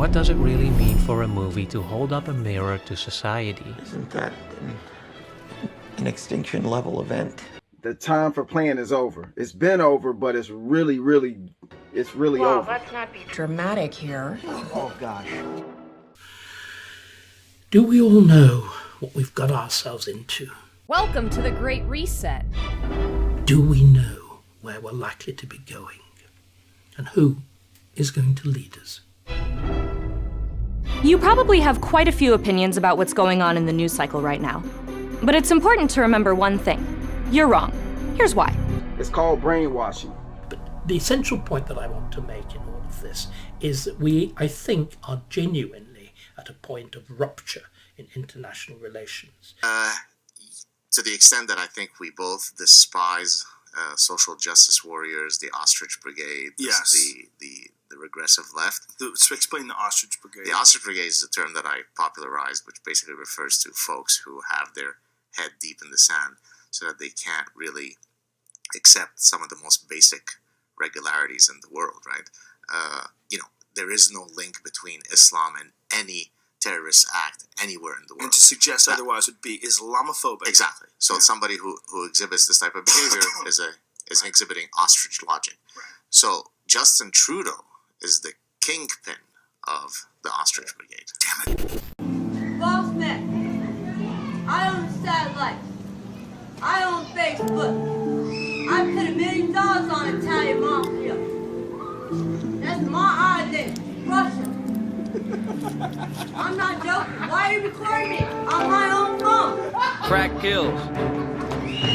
what does it really mean for a movie to hold up a mirror to society? Isn't that an extinction level event? The time for playing is over. It's been over, but it's really Well, over. let's not be dramatic here. Oh gosh. Do we all know what we've got ourselves into? Welcome to the Great Reset. Do we know where we're likely to be going? And who is going to lead us? You probably have quite a few opinions about what's going on in the news cycle right now. But it's important to remember one thing. You're wrong. Here's why. It's called brainwashing. But the essential point that I want to make in all of this is that we, I think, are genuinely at a point of rupture in international relations. To the extent that I think we both despise social justice warriors, the ostrich brigade, Yes. the regressive left. So explain the ostrich brigade. The ostrich brigade is a term that I popularized, which basically refers to folks who have their head deep in the sand so that they can't really accept some of the most basic regularities in the world, right? There is no link between Islam and any terrorist act anywhere in the world. And to suggest otherwise would be Islamophobic. Exactly. So somebody who exhibits this type of behavior is exhibiting ostrich logic. Right. So Justin Trudeau is the kingpin of the ostrich brigade. Damn it. Boss man, I own Satellite. I own Facebook. I put $1 million on Italian Mafia. That's my identity, Russia. I'm not joking. Why are you recording me on my own phone? Crack kills.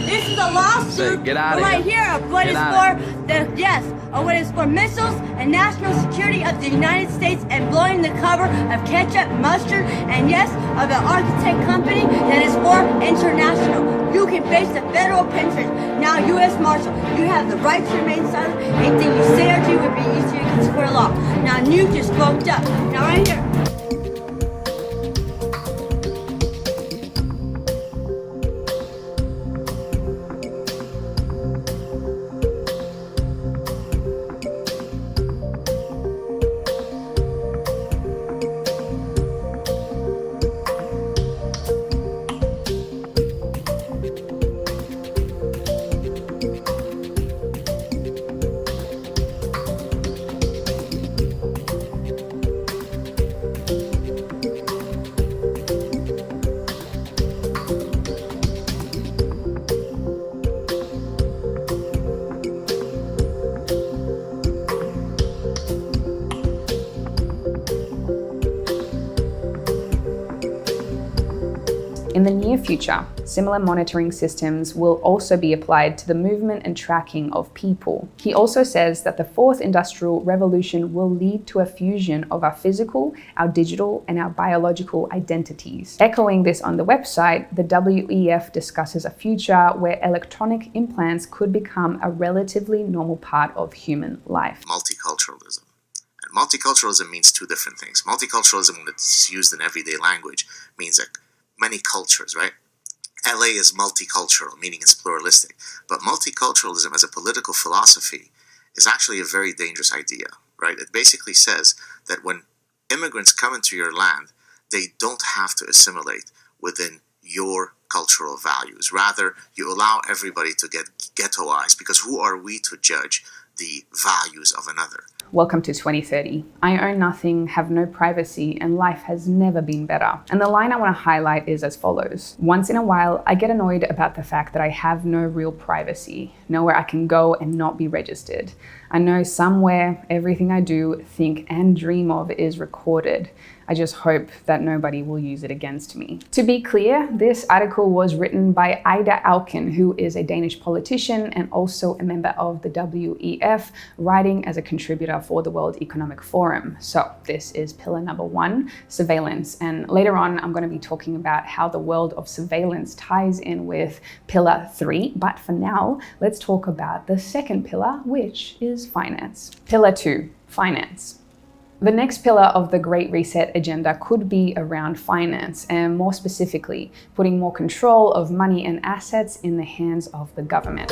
This is a lawsuit Get out of right here. here of what Get is out for what is for missiles and national security of the United States and blowing the cover of ketchup, mustard, and yes, of an architect company that is for international. You can face the federal pension. Now, U.S. Marshal, you have the right to remain silent. Anything you say or do would be used against square law. Now, Newt just spoke up. Now, right here. In the near future, similar monitoring systems will also be applied to the movement and tracking of people. He also says that the fourth industrial revolution will lead to a fusion of our physical, our digital, and our biological identities. Echoing this on the website, the WEF discusses a future where electronic implants could become a relatively normal part of human life. Multiculturalism. And multiculturalism means two different things. Multiculturalism, when it's used in everyday language, means that many cultures, right? LA is multicultural, meaning it's pluralistic. But multiculturalism as a political philosophy is actually a very dangerous idea, right? It basically says that when immigrants come into your land, they don't have to assimilate within your cultural values. Rather, you allow everybody to get ghettoized, because who are we to judge the values of another? Welcome to 2030. I own nothing, have no privacy, and life has never been better. And the line I want to highlight is as follows. Once in a while, I get annoyed about the fact that I have no real privacy, nowhere I can go and not be registered. I know somewhere everything I do, think, and dream of is recorded. I just hope that nobody will use it against me. To be clear, this article was written by Ida Auken, who is a Danish politician and also a member of the WEF, writing as a contributor for the World Economic Forum. So this is pillar number 1, surveillance. And later on, I'm going to be talking about how the world of surveillance ties in with pillar 3. But for now, let's talk about the second pillar, which is finance. Pillar 2, finance. The next pillar of the Great Reset agenda could be around finance, and more specifically, putting more control of money and assets in the hands of the government.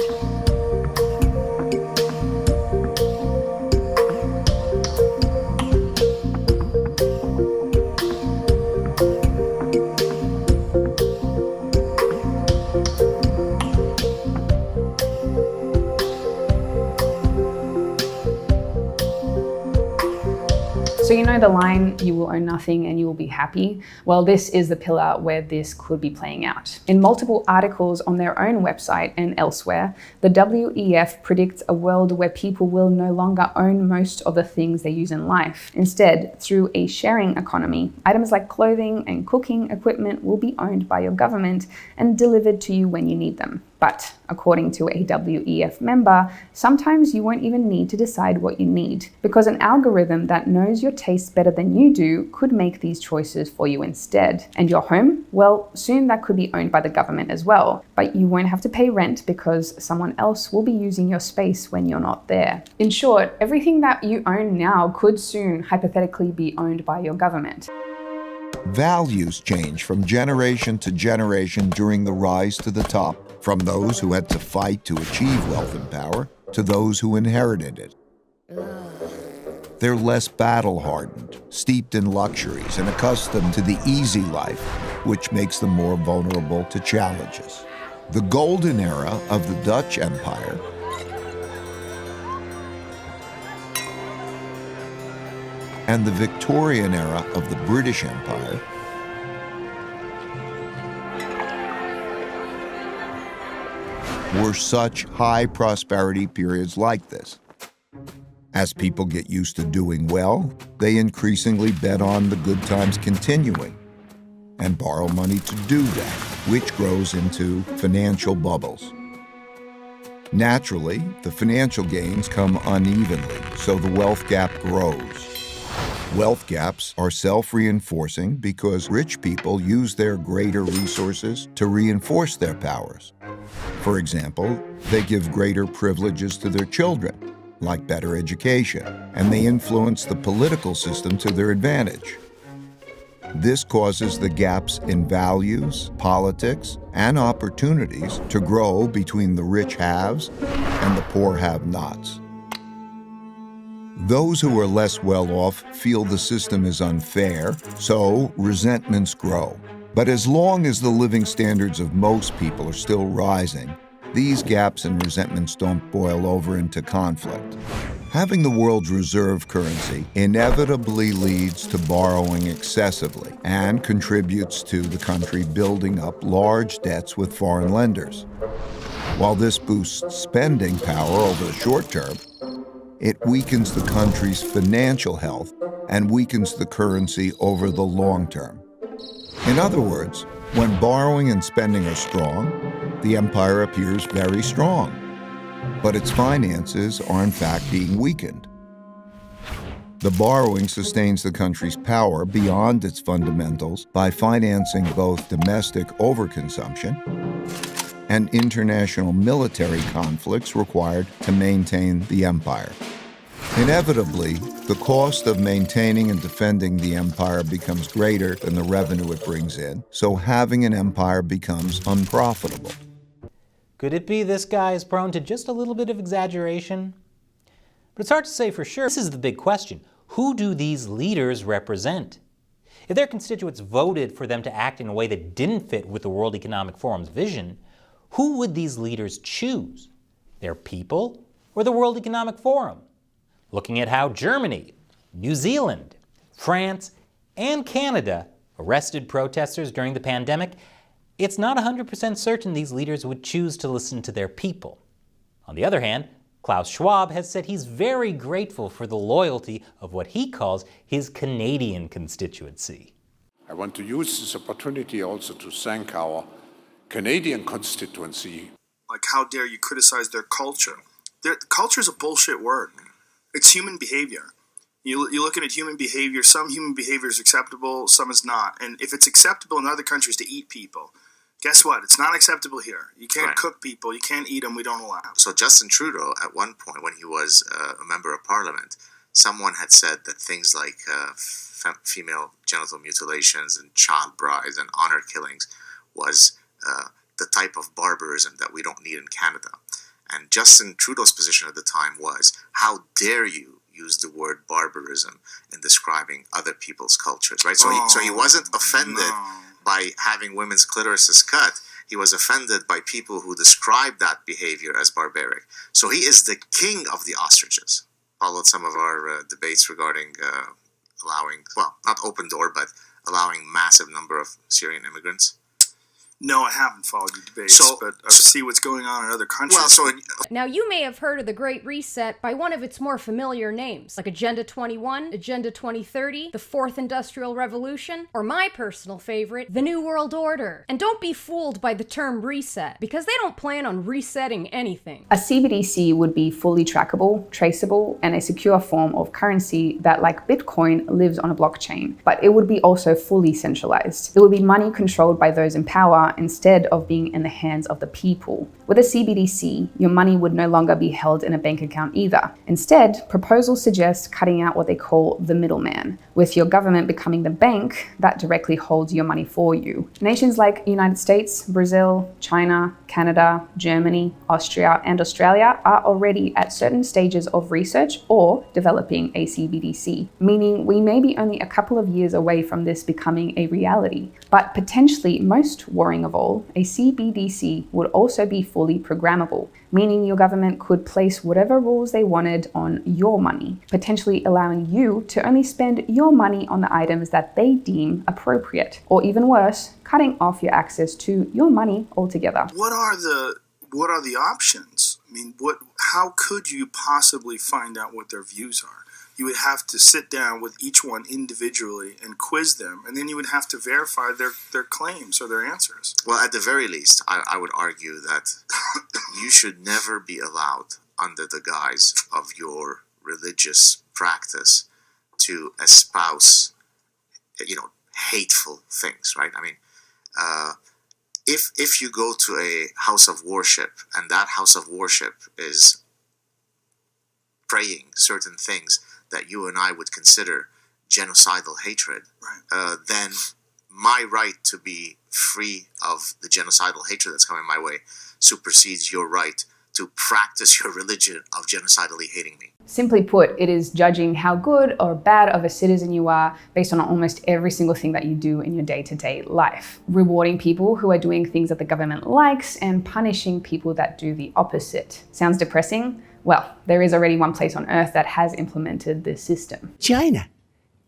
So you know the line, you will own nothing and you will be happy? Well, this is the pillar where this could be playing out. In multiple articles on their own website and elsewhere, the WEF predicts a world where people will no longer own most of the things they use in life. Instead, through a sharing economy, items like clothing and cooking equipment will be owned by your government and delivered to you when you need them. But according to a WEF member, sometimes you won't even need to decide what you need, because an algorithm that knows your tastes better than you do could make these choices for you instead. And your home? Well, soon that could be owned by the government as well, but you won't have to pay rent because someone else will be using your space when you're not there. In short, everything that you own now could soon hypothetically be owned by your government. Values change from generation to generation during the rise to the top, from those who had to fight to achieve wealth and power to those who inherited it. They're less battle-hardened, steeped in luxuries, and accustomed to the easy life, which makes them more vulnerable to challenges. The golden era of the Dutch Empire and the Victorian era of the British Empire were such high prosperity periods like this. As people get used to doing well, they increasingly bet on the good times continuing and borrow money to do that, which grows into financial bubbles. Naturally, the financial gains come unevenly, so the wealth gap grows. Wealth gaps are self-reinforcing because rich people use their greater resources to reinforce their powers. For example, they give greater privileges to their children, like better education, and they influence the political system to their advantage. This causes the gaps in values, politics, and opportunities to grow between the rich haves and the poor have-nots. Those who are less well off feel the system is unfair, so resentments grow. But as long as the living standards of most people are still rising, these gaps and resentments don't boil over into conflict. Having the world's reserve currency inevitably leads to borrowing excessively and contributes to the country building up large debts with foreign lenders. While this boosts spending power over the short term, it weakens the country's financial health and weakens the currency over the long term. In other words, when borrowing and spending are strong, the empire appears very strong, but its finances are in fact being weakened. The borrowing sustains the country's power beyond its fundamentals by financing both domestic overconsumption and international military conflicts required to maintain the empire. Inevitably, the cost of maintaining and defending the empire becomes greater than the revenue it brings in, so having an empire becomes unprofitable. Could it be this guy is prone to just a little bit of exaggeration? But it's hard to say for sure. This is the big question. Who do these leaders represent? If their constituents voted for them to act in a way that didn't fit with the World Economic Forum's vision, who would these leaders choose? Their people or the World Economic Forum? Looking at how Germany, New Zealand, France, and Canada arrested protesters during the pandemic, it's not 100% certain these leaders would choose to listen to their people. On the other hand, Klaus Schwab has said he's very grateful for the loyalty of what he calls his Canadian constituency. I want to use this opportunity also to thank our Canadian constituency. Like, how dare you criticize their culture? Culture is a bullshit word. It's human behavior. You're looking at human behavior. Some human behavior is acceptable, some is not. And if it's acceptable in other countries to eat people, guess what? It's not acceptable here. You can't cook people. You can't eat them. We don't allow. So Justin Trudeau, at one point when he was a member of parliament, someone had said that things like female genital mutilations and child brides and honor killings was the type of barbarism that we don't need in Canada. And Justin Trudeau's position at the time was, how dare you use the word barbarism in describing other people's cultures, right? So he wasn't offended by having women's clitorises cut. He was offended by people who described that behavior as barbaric. So he is the king of the ostriches. Followed some of our debates regarding allowing, well, not open door, but allowing massive number of Syrian immigrants? No, I haven't followed your debates, but I see what's going on in other countries. Well, Now, you may have heard of the Great Reset by one of its more familiar names, like Agenda 21, Agenda 2030, the Fourth Industrial Revolution, or my personal favorite, the New World Order. And don't be fooled by the term reset, because they don't plan on resetting anything. A CBDC would be fully trackable, traceable, and a secure form of currency that, like Bitcoin, lives on a blockchain. But it would be also fully centralized. It would be money controlled by those in power instead of being in the hands of the people. With a CBDC, your money would no longer be held in a bank account either. Instead, proposals suggest cutting out what they call the middleman, with your government becoming the bank that directly holds your money for you. Nations like United States, Brazil, China, Canada, Germany, Austria, and Australia are already at certain stages of research or developing a CBDC, meaning we may be only a couple of years away from this becoming a reality. But potentially most worrying of all, a CBDC would also be fully programmable, meaning your government could place whatever rules they wanted on your money, potentially allowing you to only spend your money on the items that they deem appropriate, or even worse, cutting off your access to your money altogether. What are the options? I mean, how could you possibly find out what their views are? You would have to sit down with each one individually and quiz them, and then you would have to verify their claims or their answers. Well, at the very least, I would argue that you should never be allowed, under the guise of your religious practice, to espouse, hateful things, right? I mean, if you go to a house of worship and that house of worship is praying certain things that you and I would consider genocidal hatred, right. Then my right to be free of the genocidal hatred that's coming my way supersedes your right to practice your religion of genocidally hating me. Simply put, it is judging how good or bad of a citizen you are based on almost every single thing that you do in your day-to-day life. Rewarding people who are doing things that the government likes and punishing people that do the opposite. Sounds depressing? Well, there is already one place on Earth that has implemented this system. China.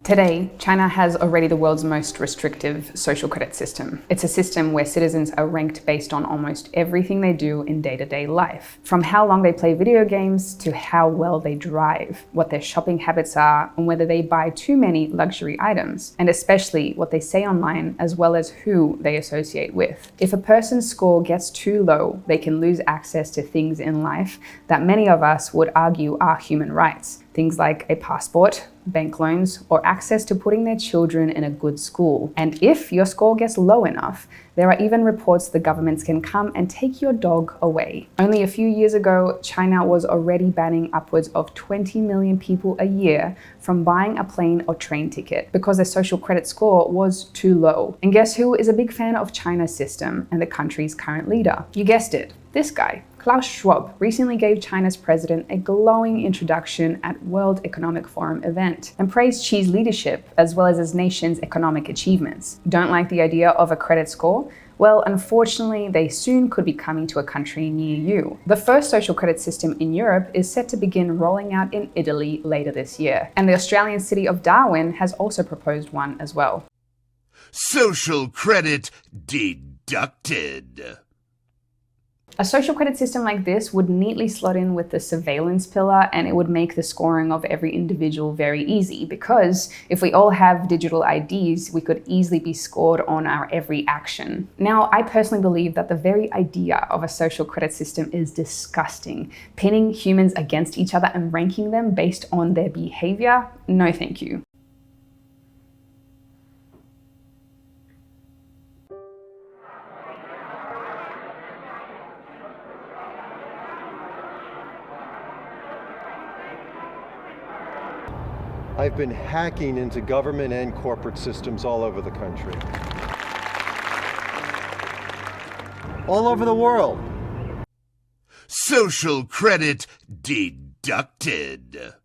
Today, China has already the world's most restrictive social credit system. It's a system where citizens are ranked based on almost everything they do in day-to-day life. From how long they play video games to how well they drive, what their shopping habits are, and whether they buy too many luxury items, and especially what they say online as well as who they associate with. If a person's score gets too low, they can lose access to things in life that many of us would argue are human rights. Things like a passport, bank loans, or access to putting their children in a good school. And if your score gets low enough, there are even reports the governments can come and take your dog away. Only a few years ago, China was already banning upwards of 20 million people a year from buying a plane or train ticket because their social credit score was too low. And guess who is a big fan of China's system and the country's current leader? You guessed it, this guy. Klaus Schwab recently gave China's president a glowing introduction at World Economic Forum event and praised Xi's leadership as well as his nation's economic achievements. Don't like the idea of a credit score? Well, unfortunately, they soon could be coming to a country near you. The first social credit system in Europe is set to begin rolling out in Italy later this year. And the Australian city of Darwin has also proposed one as well. Social credit deducted. A social credit system like this would neatly slot in with the surveillance pillar, and it would make the scoring of every individual very easy because if we all have digital IDs, we could easily be scored on our every action. Now, I personally believe that the very idea of a social credit system is disgusting. Pinning humans against each other and ranking them based on their behavior? No, thank you. I've been hacking into government and corporate systems all over the country. All over the world. Social credit deducted.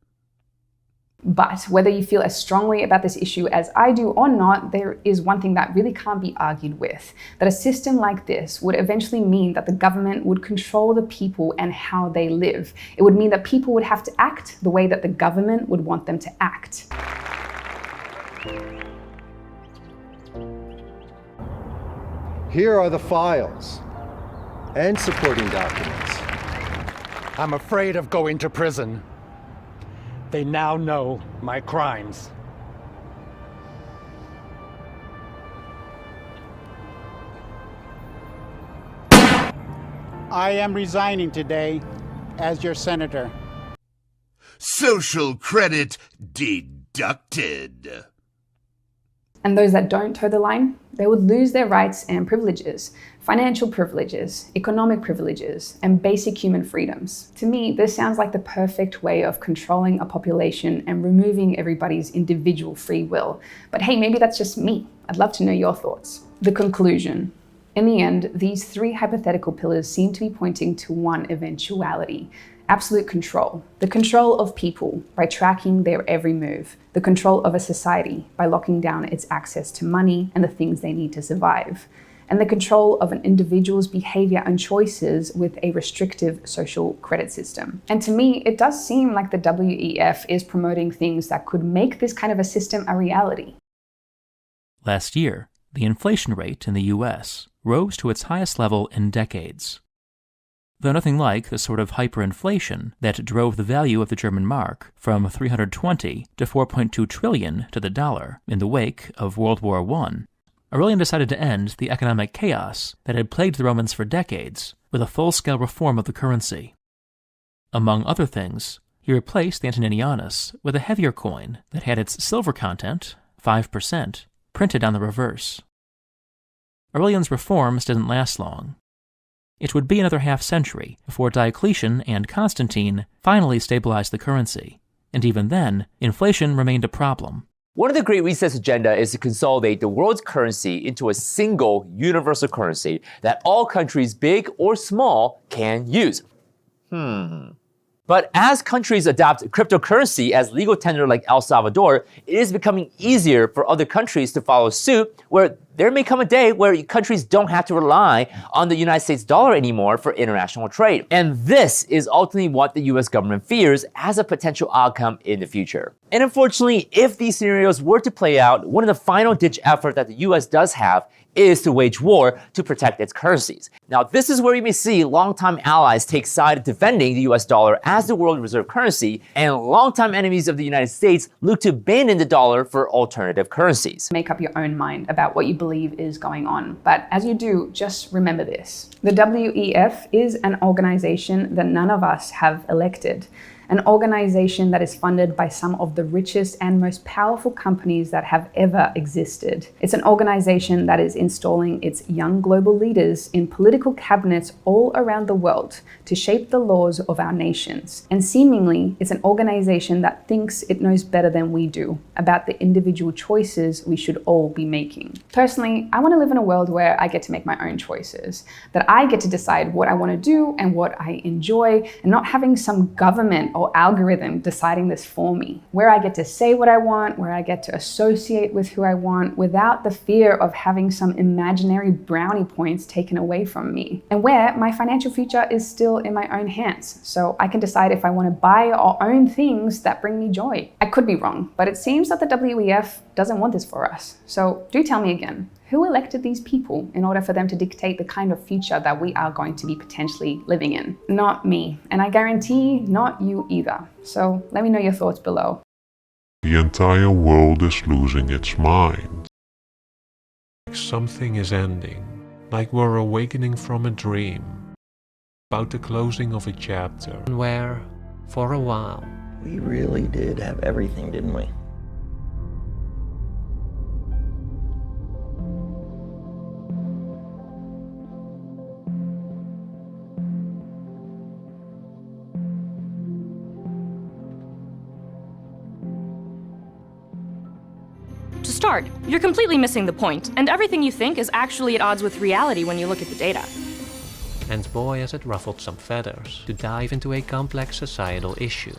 But whether you feel as strongly about this issue as I do or not, there is one thing that really can't be argued with. That a system like this would eventually mean that the government would control the people and how they live. It would mean that people would have to act the way that the government would want them to act. Here are the files and supporting documents. I'm afraid of going to prison. They now know my crimes. I am resigning today as your senator. Social credit deducted. And those that don't toe the line, they would lose their rights and privileges, financial privileges, economic privileges, and basic human freedoms. To me, this sounds like the perfect way of controlling a population and removing everybody's individual free will. But hey, maybe that's just me. I'd love to know your thoughts. The conclusion. In the end, these three hypothetical pillars seem to be pointing to one eventuality: absolute control. The control of people by tracking their every move. The control of a society by locking down its access to money and the things they need to survive. And the control of an individual's behavior and choices with a restrictive social credit system. And to me, it does seem like the WEF is promoting things that could make this kind of a system a reality. Last year, the inflation rate in the US rose to its highest level in decades. Though nothing like the sort of hyperinflation that drove the value of the German mark from 320 to 4.2 trillion to the dollar in the wake of World War I, Aurelian decided to end the economic chaos that had plagued the Romans for decades with a full-scale reform of the currency. Among other things, he replaced the Antoninianus with a heavier coin that had its silver content, 5%, printed on the reverse. Aurelian's reforms didn't last long. It would be another half-century before Diocletian and Constantine finally stabilized the currency, and even then, inflation remained a problem. One of the Great Reset's agenda is to consolidate the world's currency into a single universal currency that all countries, big or small, can use. But as countries adopt cryptocurrency as legal tender like El Salvador, it is becoming easier for other countries to follow suit, where there may come a day where countries don't have to rely on the United States dollar anymore for international trade. And this is ultimately what the US government fears as a potential outcome in the future. And unfortunately, if these scenarios were to play out, one of the final ditch efforts that the US does have is to wage war to protect its currencies. Now, this is where you may see longtime allies take side defending the US dollar as the world reserve currency, and longtime enemies of the United States look to abandon the dollar for alternative currencies. Make up your own mind about what you believe is going on. But as you do, just remember this. The WEF is an organization that none of us have elected. An organization that is funded by some of the richest and most powerful companies that have ever existed. It's an organization that is installing its young global leaders in political cabinets all around the world to shape the laws of our nations. And seemingly, it's an organization that thinks it knows better than we do about the individual choices we should all be making. Personally, I want to live in a world where I get to make my own choices, that I get to decide what I want to do and what I enjoy, and not having some government or algorithm deciding this for me, where I get to say what I want, where I get to associate with who I want without the fear of having some imaginary brownie points taken away from me, and where my financial future is still in my own hands, so I can decide if I want to buy or own things that bring me joy. I could be wrong, but it seems that the WEF doesn't want this for us. So do tell me again, who elected these people in order for them to dictate the kind of future that we are going to be potentially living in? Not me, and I guarantee not you either. So let me know your thoughts below. The entire world is losing its mind. Something is ending, like we're awakening from a dream, about the closing of a chapter. Where, for a while, we really did have everything, didn't we? To start, you're completely missing the point, and everything you think is actually at odds with reality when you look at the data. And boy has it ruffled some feathers to dive into a complex societal issue.